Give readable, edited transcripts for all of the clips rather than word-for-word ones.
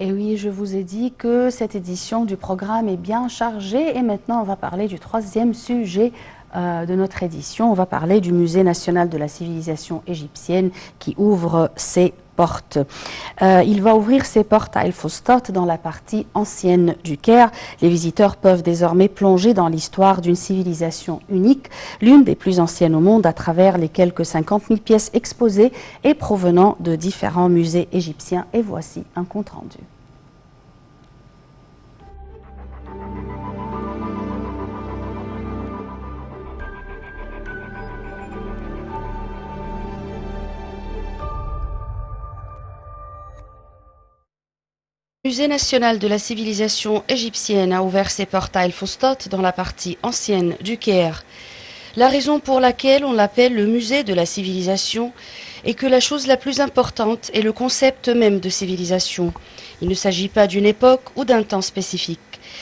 Et oui, je vous ai dit que cette édition du programme est bien chargée et maintenant on va parler du troisième sujet de notre édition. On va parler du Musée national de la civilisation égyptienne qui ouvre ses portes. Il va ouvrir ses portes à El Fostat dans la partie ancienne du Caire. Les visiteurs peuvent désormais plonger dans l'histoire d'une civilisation unique, l'une des plus anciennes au monde à travers les quelques 50 000 pièces exposées et provenant de différents musées égyptiens. Et voici un compte rendu. Le Musée national de la civilisation égyptienne a ouvert ses portes à El Fostat dans la partie ancienne du Caire. La raison pour laquelle on l'appelle le musée de la civilisation est que la chose la plus importante est le concept même de civilisation. Il ne s'agit pas d'une époque ou d'un temps spécifique.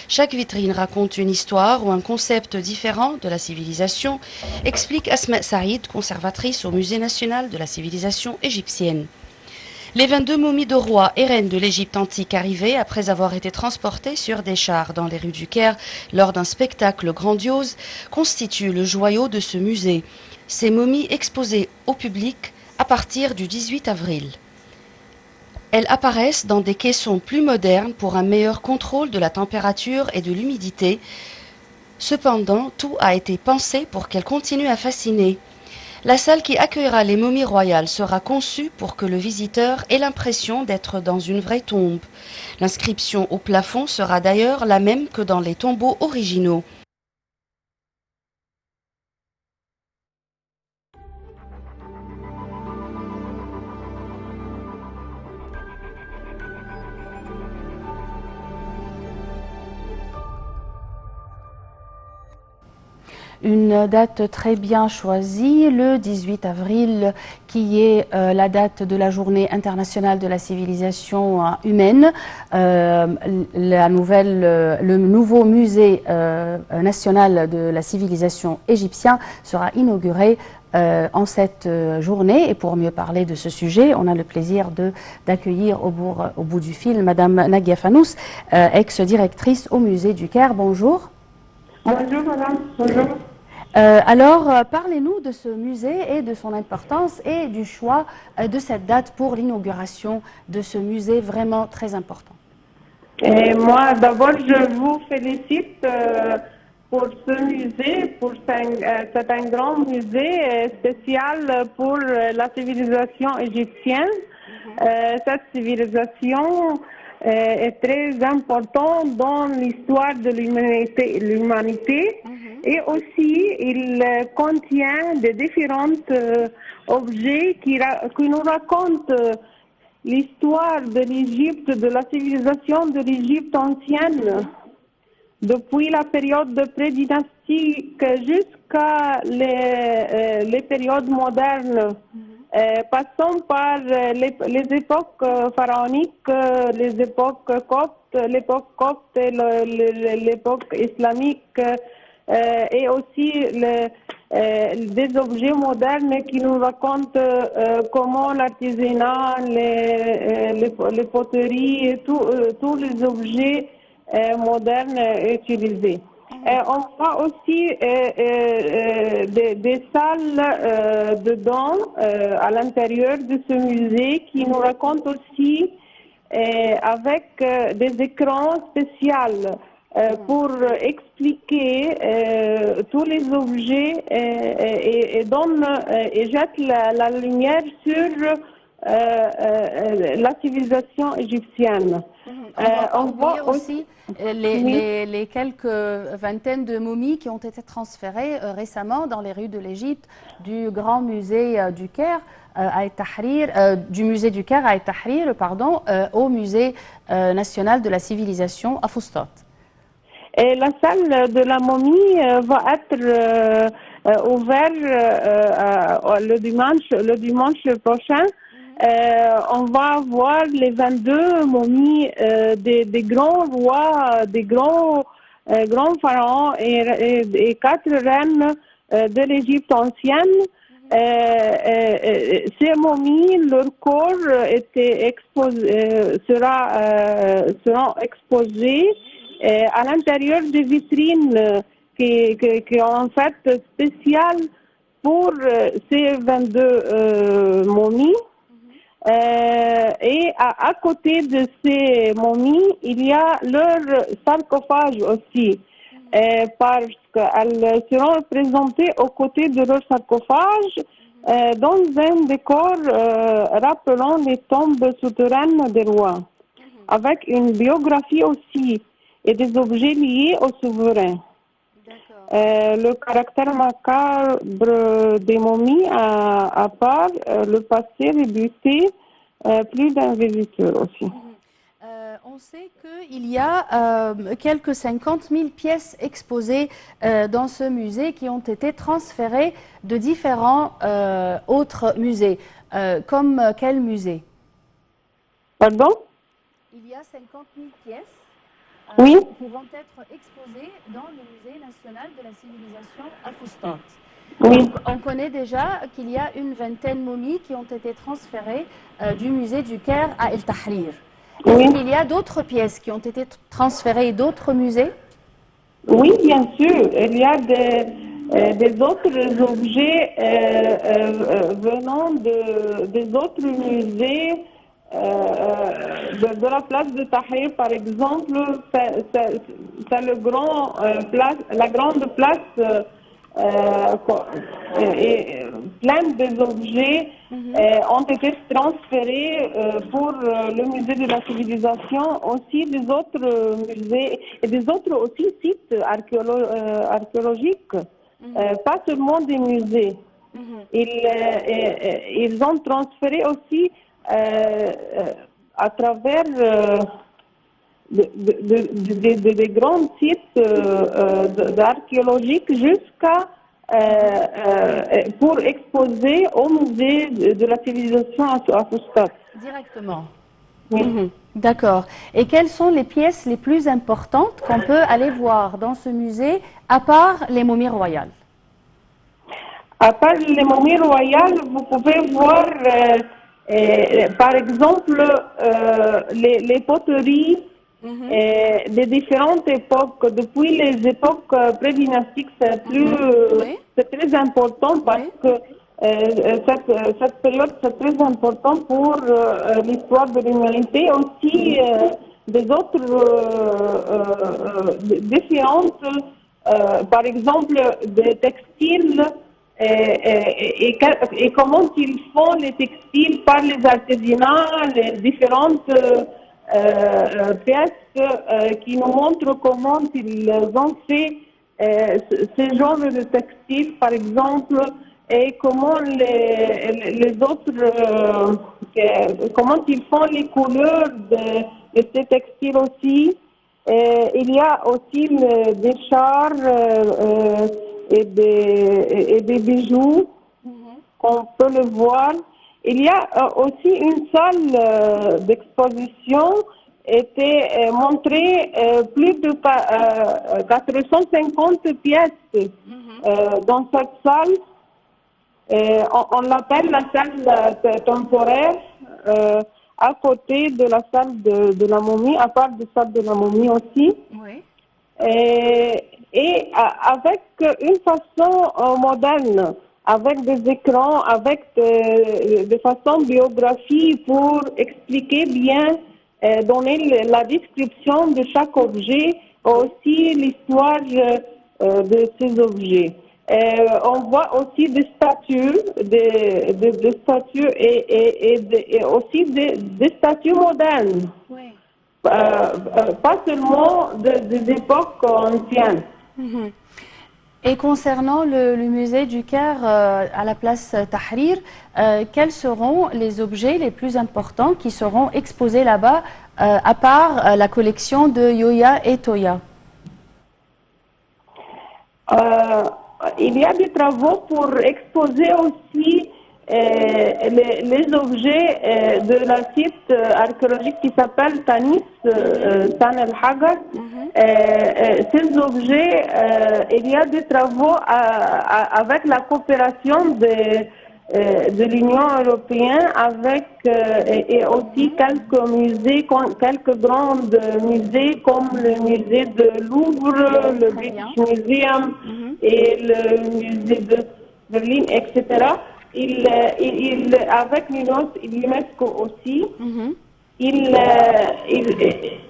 Chaque vitrine raconte une histoire ou un concept différent de la civilisation, explique Asma Saïd, conservatrice au Musée national de la civilisation égyptienne. Les 22 momies de rois et reines de l'Égypte antique arrivées après avoir été transportées sur des chars dans les rues du Caire lors d'un spectacle grandiose constituent le joyau de ce musée. Ces momies exposées au public à partir du 18 avril. Elles apparaissent dans des caissons plus modernes pour un meilleur contrôle de la température et de l'humidité. Cependant, tout a été pensé pour qu'elles continuent à fasciner. La salle qui accueillera les momies royales sera conçue pour que le visiteur ait l'impression d'être dans une vraie tombe. L'inscription au plafond sera d'ailleurs la même que dans les tombeaux originaux. Une date très bien choisie, le 18 avril, qui est la date de la Journée internationale de la civilisation humaine. Le nouveau musée national de la civilisation égyptien sera inauguré en cette journée. Et pour mieux parler de ce sujet, on a le plaisir d'accueillir au bout du fil Madame Nagia Fanous, ex-directrice au musée du Caire. Bonjour. Bonjour madame, bonjour. Parlez-nous de ce musée et de son importance et du choix de cette date pour l'inauguration de ce musée vraiment très important. Et moi, d'abord, je vous félicite pour ce musée, c'est un grand musée spécial pour la civilisation égyptienne. Cette civilisation est très importante dans l'histoire de l'humanité. Et aussi, il contient des différents objets qui nous racontent l'histoire de l'Égypte, de la civilisation de l'Égypte ancienne, depuis la période prédynastique jusqu'à les périodes modernes. Passons par les époques pharaoniques, les époques coptes, l'époque copte et l'époque islamique, et aussi des objets modernes qui nous racontent comment l'artisanat, les poteries et tous les objets modernes utilisés. On voit aussi des salles dedans, à l'intérieur de ce musée, qui nous racontent aussi avec des écrans spéciaux pour expliquer tous les objets et jette la lumière sur la civilisation égyptienne. On voit aussi les quelques vingtaines de momies qui ont été transférées récemment dans les rues de l'Égypte du grand musée du Caire à El-Tahrir, du musée du Caire à El-Tahrir, au musée national de la civilisation à Fostat. Et la salle de la momie va être ouverte le dimanche prochain. On va voir les 22 momies des grands rois, des grands pharaons et 4 reines de l'Égypte ancienne. Ces momies, leur corps seront exposés à l'intérieur des vitrines qui ont en fait spéciales pour ces 22 momies. Et à côté de ces momies, il y a leur sarcophage aussi, parce qu'elles seront représentées aux côtés de leur sarcophage dans un décor rappelant les tombes souterraines des rois, avec une biographie aussi et des objets liés au souverain. Le caractère macabre des momies à part le passé rebuté plus d'un visiteur aussi. On sait qu'il y a quelques 50 000 pièces exposées dans ce musée qui ont été transférées de différents autres musées. Comme quel musée? Pardon? Il y a 50 000 pièces Oui. qui vont être exposées dans le musée national de la civilisation à Fustat. Oui. On connaît déjà qu'il y a une vingtaine de momies qui ont été transférées du musée du Caire à El Tahrir. Oui. Est-ce qu'il y a d'autres pièces qui ont été transférées d'autres musées? Oui, bien sûr. Il y a des autres objets venant des autres musées de la place de Tahrir, par exemple. C'est la grande place et plein des objets ont été transférés pour le musée de la civilisation, aussi des autres musées et des autres aussi sites archéologiques, pas seulement des musées. Ils ont transféré aussi à travers des grands sites archéologiques jusqu'à pour exposer au musée de la civilisation à Fustat. Directement. Oui. D'accord. Et quelles sont les pièces les plus importantes qu'on peut aller voir dans ce musée, à part les momies royales? À part les momies royales, vous pouvez voir, par exemple, les poteries des différentes époques. Depuis les époques prédynastiques, c'est très important parce que cette période, c'est très important pour l'histoire de l'humanité. Aussi, des autres différentes, par exemple, des textiles et comment ils font les textiles par les artisanats, les différentes pièces qui nous montrent comment ils ont fait ce genre de textiles, par exemple, et comment les autres, comment ils font les couleurs de ces textiles aussi. Il y a aussi des chars et des bijoux qu'on peut le voir. Il y a aussi une salle d'exposition était montrée plus de 450 pièces dans cette salle. On l'appelle la salle temporaire à côté de la salle de la momie, à part de la salle de la momie aussi. Oui. Et avec une façon moderne, avec des écrans, avec des façons biographie pour expliquer bien, donner la description de chaque objet, aussi l'histoire de ces objets. On voit aussi des statues, des statues et aussi des statues modernes. Oui. Pas seulement des époques anciennes. Et concernant le musée du Caire à la place Tahrir, quels seront les objets les plus importants qui seront exposés là-bas, à part la collection de Yoya et Toya? Il y a des travaux pour exposer aussi les objets de la site archéologique qui s'appelle Tanis, Tan el-Hagar. ces objets, il y a des travaux avec la coopération de l'Union européenne avec et aussi quelques musées, quelques grands musées comme le musée de Louvre, le British Museum et le musée de Berlin, etc. Avec l'UNESCO aussi, il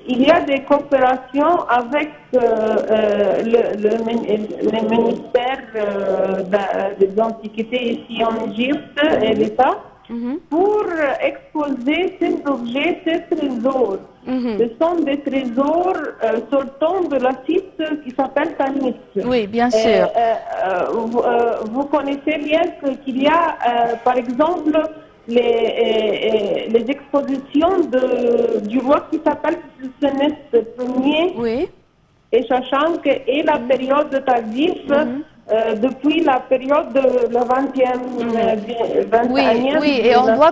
y a des coopérations avec le ministère des Antiquités ici en Égypte et l'État pour exposer ces objets, ces trésors. Ce sont des trésors sortant de la site qui s'appelle Tanis. Oui, bien sûr. Vous connaissez bien qu'il y a, par exemple, les expositions du roi qui s'appelle Sénès Ier Oui. et Shashank et la période tardive depuis la période de la 21e. Oui, et on doit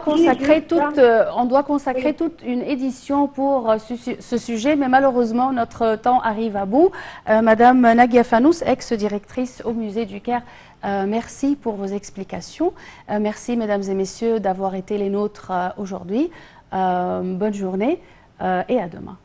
consacrer toute une édition pour ce sujet, mais malheureusement notre temps arrive à bout. Madame Nagia Fanous, ex-directrice au musée du Caire, merci pour vos explications. Merci mesdames et messieurs d'avoir été les nôtres aujourd'hui. Bonne journée et à demain.